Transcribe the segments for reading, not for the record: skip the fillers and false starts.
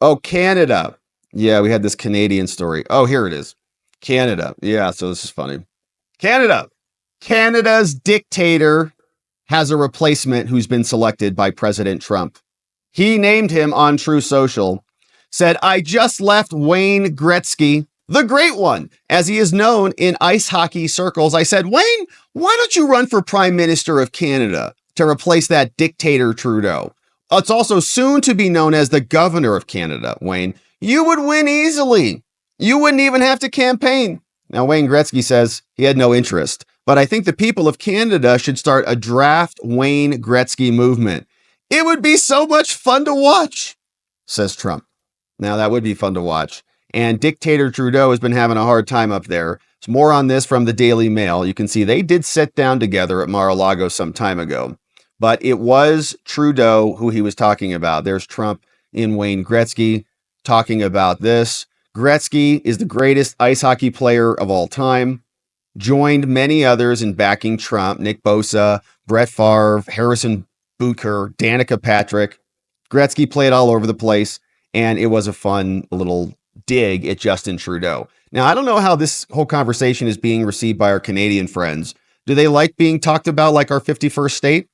Oh, Canada. Yeah, we had this Canadian story. Oh, here it is. Canada. Yeah, so this is funny. Canada. Canada's dictator has a replacement who's been selected by President Trump. He named him on True Social, said, I just left Wayne Gretzky, the great one, as he is known in ice hockey circles. I said, Wayne, why don't you run for Prime Minister of Canada to replace that dictator Trudeau? It's also soon to be known as the Governor of Canada, Wayne. You would win easily. You wouldn't even have to campaign. Now, Wayne Gretzky says he had no interest, but I think the people of Canada should start a draft Wayne Gretzky movement. It would be so much fun to watch, says Trump. Now, that would be fun to watch. And dictator Trudeau has been having a hard time up there. There's more on this from the Daily Mail. You can see they did sit down together at Mar-a-Lago some time ago, but it was Trudeau who he was talking about. There's Trump in Wayne Gretzky talking about this. Gretzky is the greatest ice hockey player of all time, joined many others in backing Trump, Nick Bosa, Brett Favre, Harrison Butker, Danica Patrick. Gretzky played all over the place, and it was a fun little dig at Justin Trudeau. Now, I don't know how this whole conversation is being received by our Canadian friends. Do they like being talked about like our 51st state?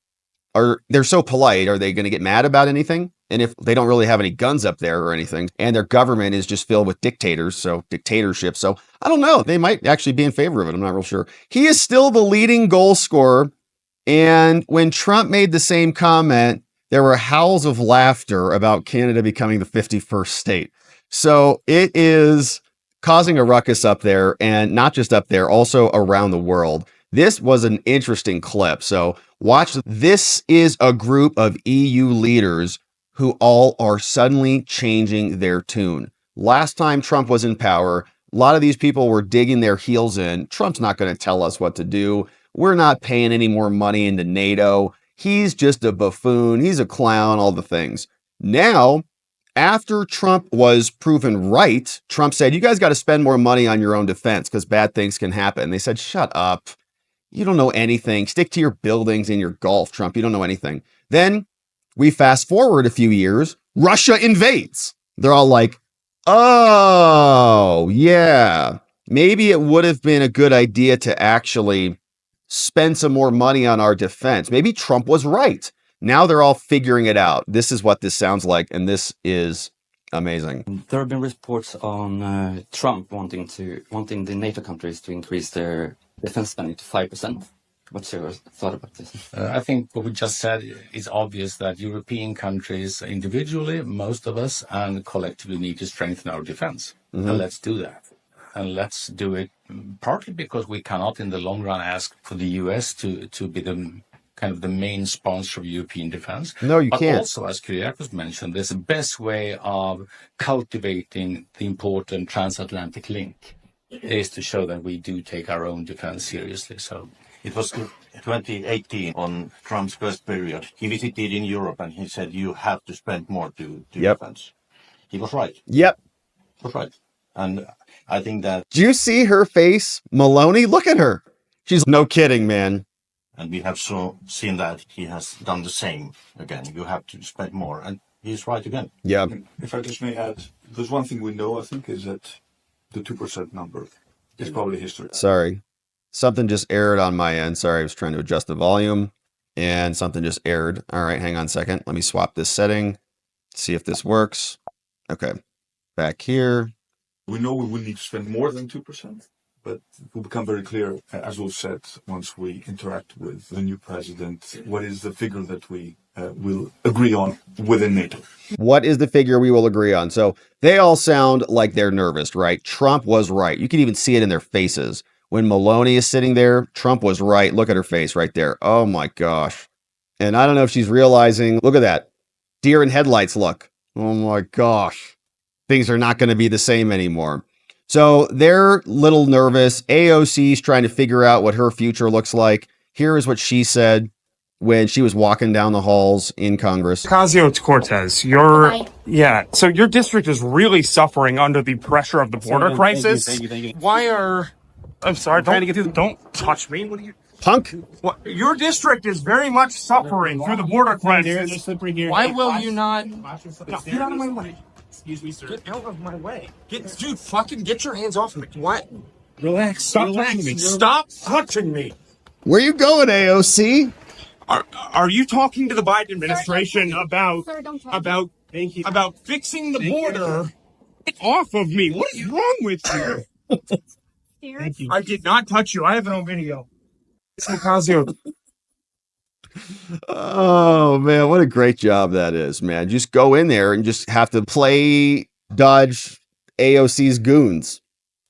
Or they're so polite, are they going to get mad about anything? And if they don't really have any guns up there or anything, and their government is just filled with dictators, so dictatorship. So I don't know. They might actually be in favor of it. I'm not real sure. He is still the leading goal scorer. And when Trump made the same comment, there were howls of laughter about Canada becoming the 51st state. So it is causing a ruckus up there, and not just up there, also around the world. This was an interesting clip. So watch. This is a group of EU leaders who all are suddenly changing their tune. Last time Trump was in power, a lot of these people were digging their heels in. Trump's not going to tell us what to do. We're not paying any more money into NATO. He's just a buffoon. He's a clown, all the things. Now, after Trump was proven right, Trump said, you guys got to spend more money on your own defense because bad things can happen. They said, shut up. You don't know anything. Stick to your buildings and your golf, Trump. You don't know anything. Then we fast forward a few years. Russia invades. They're all like, oh, yeah, maybe it would have been a good idea to actually spend some more money on our defense. Maybe Trump was right. Now they're all figuring it out. This is what this sounds like, and this is amazing. There have been reports on Trump wanting the NATO countries to increase their defense spending to 5%. What's your thought about this? I think what we just said is obvious that European countries individually, most of us, and collectively need to strengthen our defense. And let's do that. And let's do it partly because we cannot in the long run ask for the US to be the kind of the main sponsor of European defense. No, you but can't. Also, as Kyriakos mentioned, there's the best way of cultivating the important transatlantic link is to show that we do take our own defense seriously. So it was 2018 on Trump's first period. He visited in Europe and he said, you have to spend more to defense. He was right. Yep. He was right. And I think that... Do you see her face? Maloney, look at her. She's no kidding, man. And we have seen that he has done the same again. You have to spend more. And he's right again. Yeah. If I just may add, there's one thing we know, I think, is that the 2% number is probably history. Sorry. Something just aired on my end. Sorry, I was trying to adjust the volume and something just aired. All right, hang on a second. Let me swap this setting. See if this works. Okay. Back here. We know we will need to spend more than 2%, but it will become very clear, as we've said, once we interact with the new president, what is the figure that we will agree on within NATO. What is the figure we will agree on? So they all sound like they're nervous, right? Trump was right. You can even see it in their faces. When Maloney is sitting there, Trump was right. Look at her face right there. Oh my gosh. And I don't know if she's realizing, look at that. Deer in headlights look. Oh my gosh. Things are not going to be the same anymore. So they're a little nervous. AOC's trying to figure out what her future looks like. Here is what she said when she was walking down the halls in Congress. Ocasio-Cortez, so your district is really suffering under the pressure of the border crisis. Thank you. Why are... I'm sorry, don't touch me. What are you... Punk. What? Your district is very much suffering through the border crisis. Why will you not... No, get out of my way. Excuse me, sir. Get out of my way. Dude, fucking get your hands off me. What? Relax. Stop touching me. Stop touching me. Where you going, AOC? Are you talking to the Biden administration about fixing the border? Get off of me. What is wrong with you? Thank you. I did not touch you. I have it on video. Oh man, what a great job that is, man. Just go in there and just have to play dodge AOC's goons.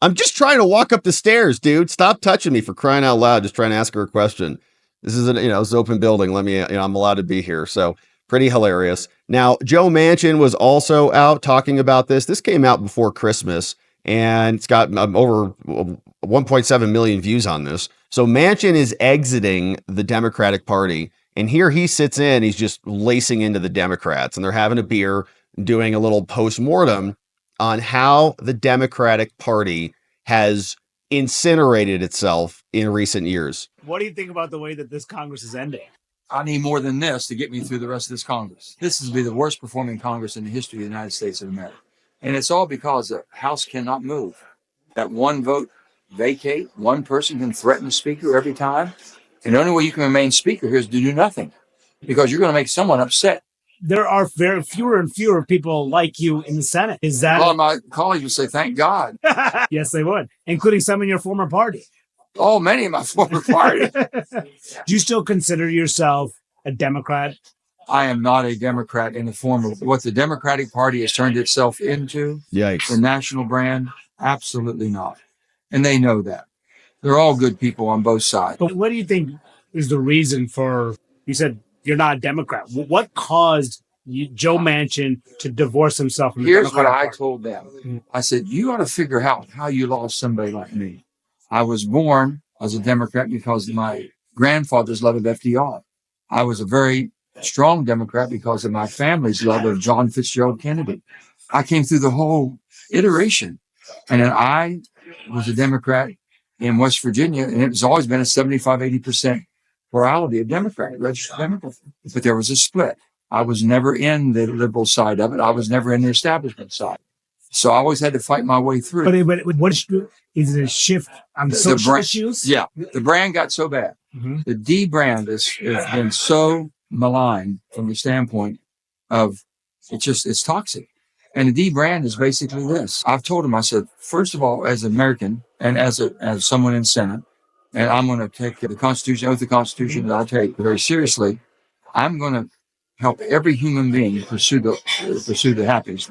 I'm just trying to walk up the stairs, dude. Stop touching me, for crying out loud. Just trying to ask her a question. This is it's an open building. Let me, I'm allowed to be here. So pretty hilarious. Now, Joe Manchin was also out talking about this. This came out before Christmas and it's got over 1.7 million views on this. So Manchin is exiting the Democratic Party. And here he sits in, he's just lacing into the Democrats and they're having a beer, doing a little post-mortem on how the Democratic Party has incinerated itself in recent years. What do you think about the way that this Congress is ending? I need more than this to get me through the rest of this Congress. This is be the worst performing Congress in the history of the United States of America. And it's all because the House cannot move. That one vote vacate, one person can threaten the speaker every time. And the only way you can remain speaker here is to do nothing, because you're going to make someone upset. There are very fewer and fewer people like you in the Senate. Is that? All of my colleagues would say, thank God. Yes, they would, including some in your former party. Oh, many of my former party. Do you still consider yourself a Democrat? I am not a Democrat in the form of what the Democratic Party has turned itself into. Yikes. The national brand? Absolutely not. And they know that. They're all good people on both sides. But what do you think is the reason for, you said you're not a Democrat. What caused Joe Manchin to divorce himself from the Here's Democratic what I Party? told them. I said, you ought to figure out how you lost somebody like me. I was born as a Democrat because of my grandfather's love of FDR. I was a very strong Democrat because of my family's love of John Fitzgerald Kennedy. I came through the whole iteration. And then I was a Democrat in West Virginia, and it's always been a 75, 80% plurality of Democrat, registered Democrat. But there was a split. I was never in the liberal side of it. I was never in the establishment side. So I always had to fight my way through. But what is it a shift on social issues? Yeah. The brand got so bad. Mm-hmm. The D brand has been so maligned from the standpoint of it's toxic. And the D brand is basically this. I've told him, I said, first of all, as an American and as someone in Senate, and I'm going to take the Constitution, oath of the Constitution that I take very seriously. I'm going to help every human being pursue the happiness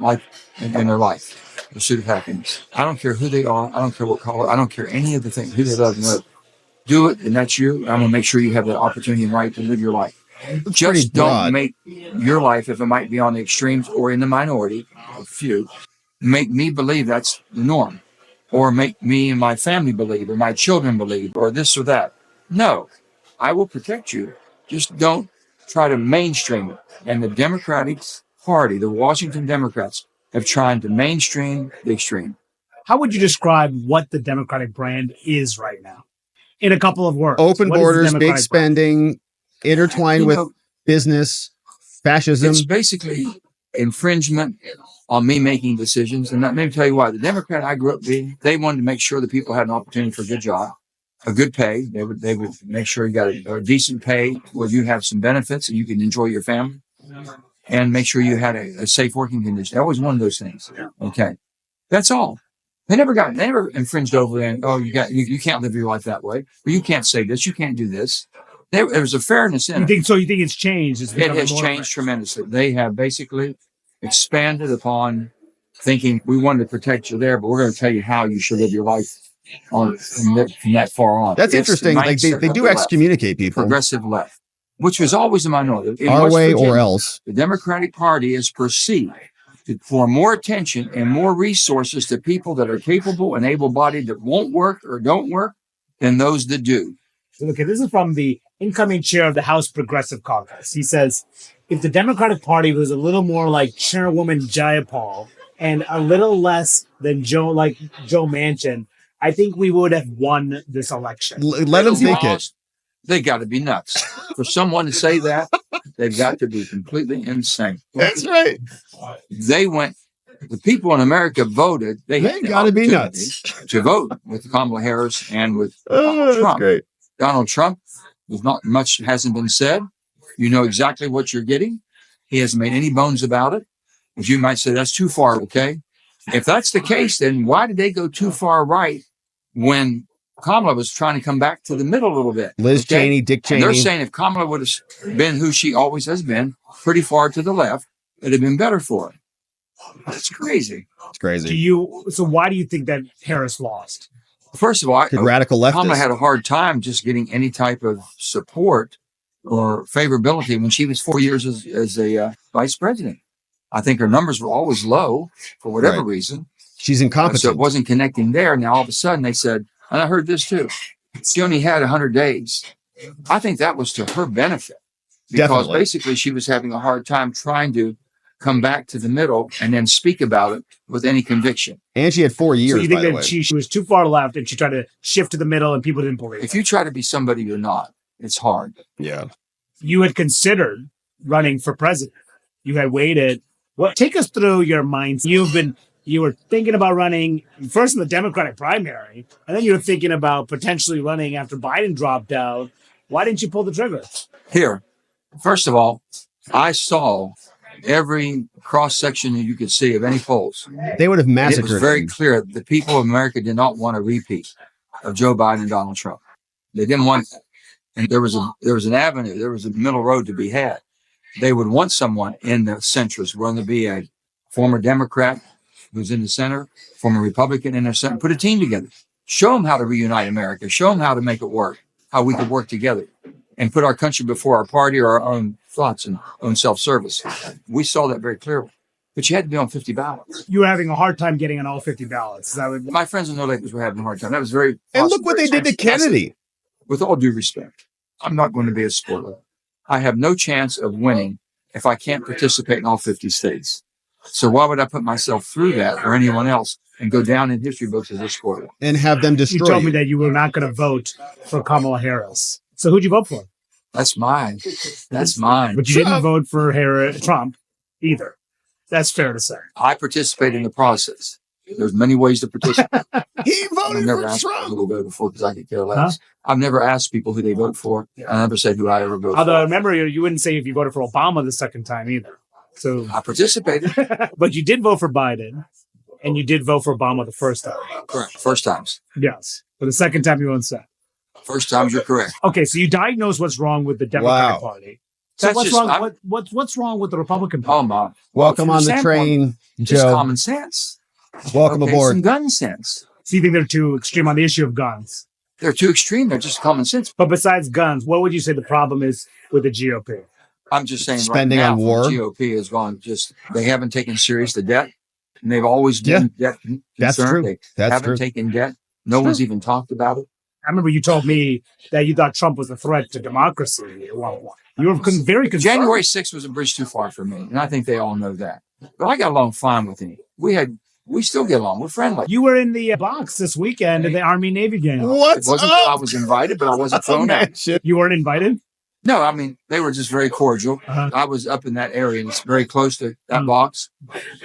in their life, pursuit of happiness. I don't care who they are. I don't care what color. I don't care any of the things, who they love and live. Do it, and that's you. I'm going to make sure you have the opportunity and right to live your life. Just don't make your life, if it might be on the extremes or in the minority, a few, make me believe that's the norm, or make me and my family believe, or my children believe, or this or that. No, I will protect you. Just don't try to mainstream it. And the Democratic Party, the Washington Democrats, have tried to mainstream the extreme. How would you describe what the Democratic brand is right now? In a couple of words. Open borders, big spending, intertwined with business, fascism. It's basically infringement on me making decisions. And let me tell you why. The Democrat I grew up being, they wanted to make sure that people had an opportunity for a good job, a good pay. They would make sure you got a decent pay where you have some benefits and you can enjoy your family, and make sure you had a safe working condition. They always wanted those things. Okay. That's all. They never infringed over and, you can't live your life that way, or you can't say this, you can't do this. There was a fairness in it. So you think it's changed? It has changed tremendously. They have basically expanded upon thinking we wanted to protect you there, but we're going to tell you how you should live your life from that far on. That's interesting. Like they do excommunicate people. Progressive left, which was always a minority. Our way or else. The Democratic Party is perceived for more attention and more resources to people that are capable and able-bodied that won't work or don't work than those that do. Okay, this is from the incoming chair of the House Progressive Caucus. He says, if the Democratic Party was a little more like Chairwoman Jayapal and a little less than Joe Manchin, I think we would have won this election. Let them think it. They got to be nuts. For someone to say that, they've got to be completely insane. That's right. They went The people in America voted. They had the gotta be opportunity nuts. to vote with Kamala Harris and with Oh, Donald that's Trump. great. Donald Trump, there's not much hasn't been said. You know exactly what you're getting. He hasn't made any bones about it. As you might say, that's too far. Okay. If that's the case, then why did they go too far right when Kamala was trying to come back to the middle a little bit? Liz Cheney, Dick And they're Cheney. saying if Kamala would have been who she always has been, pretty far to the left, it'd have been better for her. That's crazy. It's crazy. So why do you think that Harris lost? First of all, Radical Kamala leftist. had a hard time just getting any type of support or favorability when she was 4 years as a vice president. I think her numbers were always low for whatever Right. reason. She's incompetent. So it wasn't connecting there. Now all of a sudden they said, and I heard this too, she only had 100 days. I think that was to her benefit because Definitely. basically she was having a hard time trying to come back to the middle and then speak about it with any conviction. And she had 4 years, So you think by the that way. she was too far left and she tried to shift to the middle and people didn't believe If it? you try to be somebody you're not, it's hard. Yeah. You had considered running for president. You had waited. Take us through your mindset. You were thinking about running first in the Democratic primary, and then you were thinking about potentially running after Biden dropped out. Why didn't you pull the trigger? Here, first of all, I saw every cross section that you could see of any polls. They would have And it massacred was very him. clear that the people of America did not want a repeat of Joe Biden and Donald Trump. They didn't want that. And there was an avenue, there was a middle road to be had. They would want someone in the centrist, whether it be a former Democrat who's in the center, former Republican in the center, put a team together. Show them how to reunite America. Show them how to make it work, how we could work together and put our country before our party or our own thoughts and own self-service. We saw that very clearly. But you had to be on 50 ballots. You were having a hard time getting on all 50 ballots. Is that what- My friends in the Lakers were having a hard time. That was very And look what they did to Kennedy. With all due respect, I'm not going to be a spoiler. I have no chance of winning if I can't participate in all 50 states. So why would I put myself through that or anyone else and go down in history books as a spoiler? And have them You destroy told me that you were not going to vote for Kamala Harris. So who'd you vote for? That's mine. That's mine. But you didn't vote for Trump either. That's fair to say. I participate in the process. There's many ways to participate. He I've voted never for asked Trump. people who they voted for because I could care less. I've never asked people who they vote for. I never said who I ever voted Although I for. remember you wouldn't say if you voted for Obama the second time either. So, I participated. but you did vote for Biden, and you did vote for Obama the first time. Correct. First times. Yes, but the second time you won't say. First times you're correct. Okay, so you diagnosed what's wrong with the Democratic Wow. Party. So That's what's just- wrong? What's wrong with the Republican Party? Oh my. Welcome From on the standpoint, train, Just Joe. common sense. Welcome Okay, aboard. Some gun sense. So you think they're too extreme on the issue of guns? They're too extreme. They're just common sense. But besides guns, what would you say the problem is with the GOP? I'm just saying Spending right now, on war? the GOP has gone they haven't taken serious the debt. And they've always been debt That's concerned. true. They That's haven't true. taken debt. No one's even talked about it. I remember you told me that you thought Trump was a threat to democracy at one point. You were very concerned. January 6th was a bridge too far for me. And I think they all know that. But I got along fine with him. We still get along. We're friendly. You were in the box this weekend in the Army Navy game. It What's wasn't that I up? was invited, but I wasn't thrown out. Imagine. You weren't invited? No, I mean, they were just very cordial. Uh-huh. I was up in that area and it's very close to that box.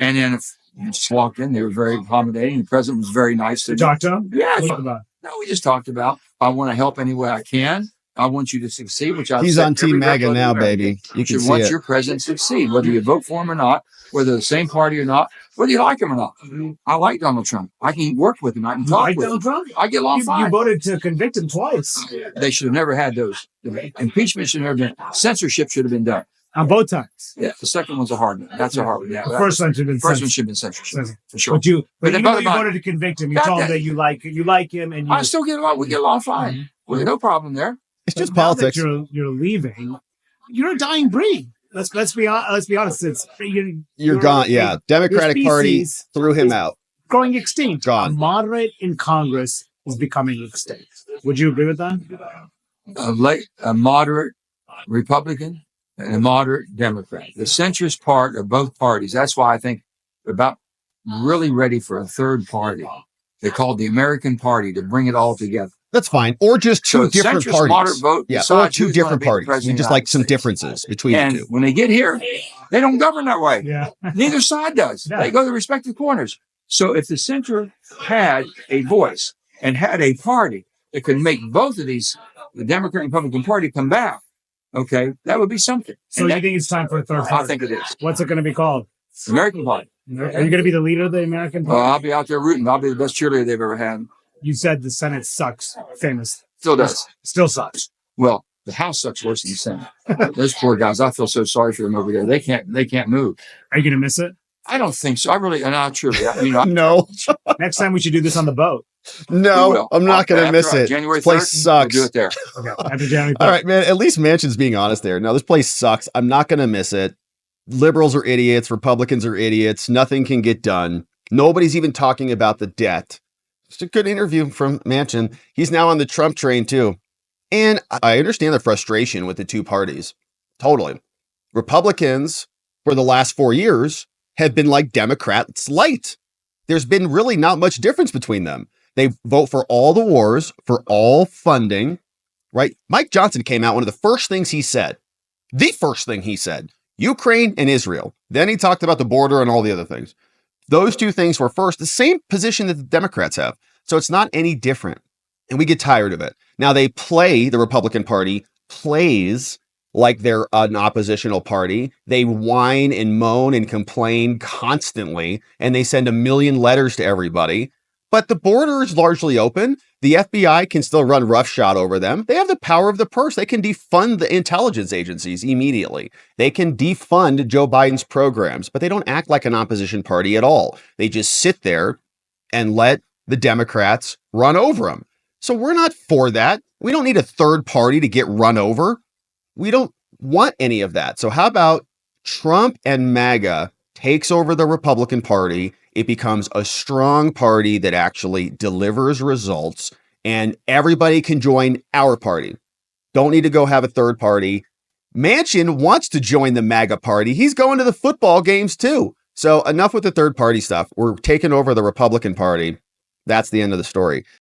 And then if you just walked in, they were very accommodating. The president was very nice to You me. talked to him? Yeah. What talked about? No, we just talked about, I want to help any way I can. I want you to succeed, which I've He's said on to every Team MAGA Republican now, American. baby. You can You see want it. your president to succeed, whether you vote for him or not, whether the same party or not, whether you like him or not. I like Donald Trump. I can work with him. I can You talk like with Donald him. Trump? I get along You fine. voted to convict him twice They should have never had those. Impeachment should have never been. Censorship should have been done. on both times. Yeah, the second one's a hard one. That's a hard one. Yeah, The first one should have been first one censored. should have been censorship Censored. for sure. But you But even the though you bottom voted to convict him, you Got told him that. that you like him, and you. I still get along. We get along fine. We no problem there. It's just now that politics. you're leaving. You're a dying breed. Let's be honest. It's You're gone. Yeah. Democratic Party species threw him is out. growing extinct. Gone. A moderate in Congress is becoming extinct. Would you agree with that? A moderate Republican and a moderate Democrat. The centrist part of both parties. That's why I think we're about really ready for a third party. They called the American Party to bring it all together. That's fine. Or just two So different centrist parties. moderate vote Yeah, or decides two who's gonna different be the parties. president We of the just like United some States. differences between And the two. when they get here, they don't govern that way. Yeah. Neither side does. Yeah. They go to respective corners. So if the center had a voice and had a party that could make both of these, the Democrat and Republican Party, come back, okay, that would be something. So you think it's time for a third party? I think it is. What's it going to be called? American Party. Are you going to be the leader of the American Well, Party? I'll be out there rooting. I'll be the best cheerleader they've ever had. You said the Senate sucks. Famous. Still does. Still sucks. Well, the House sucks worse than the Senate. Those poor guys, I feel so sorry for them over there. They can't move. Are you going to miss it? I don't think so. I really, not truly. No, Next time we should do this on the boat. no, I'm not going to miss it. January This place 3rd, sucks. We'll do it there. Okay. After January 3rd. All right, man. At least Manchin's being honest there. No, this place sucks. I'm not going to miss it. Liberals are idiots. Republicans are idiots. Nothing can get done. Nobody's even talking about the debt. Just a good interview from Manchin. He's now on the Trump train too. And I understand the frustration with the two parties. Totally. Republicans for the last 4 years have been like Democrats light. There's been really not much difference between them. They vote for all the wars, for all funding, right? Mike Johnson came out, one of the first thing he said, Ukraine and Israel. Then he talked about the border and all the other things. Those two things were first, the same position that the Democrats have. So it's not any different. And we get tired of it. Now the Republican Party plays like they're an oppositional party. They whine and moan and complain constantly, and they send 1 million letters to everybody. But the border is largely open. The FBI can still run roughshod over them. They have the power of the purse. They can defund the intelligence agencies immediately. They can defund Joe Biden's programs, but they don't act like an opposition party at all. They just sit there and let the Democrats run over them. So we're not for that. We don't need a third party to get run over. We don't want any of that. So how about Trump and MAGA takes over the Republican Party? It becomes a strong party that actually delivers results, and everybody can join our party. Don't need to go have a third party. Manchin wants to join the MAGA party. He's going to the football games too. So enough with the third party stuff. We're taking over the Republican Party. That's the end of the story.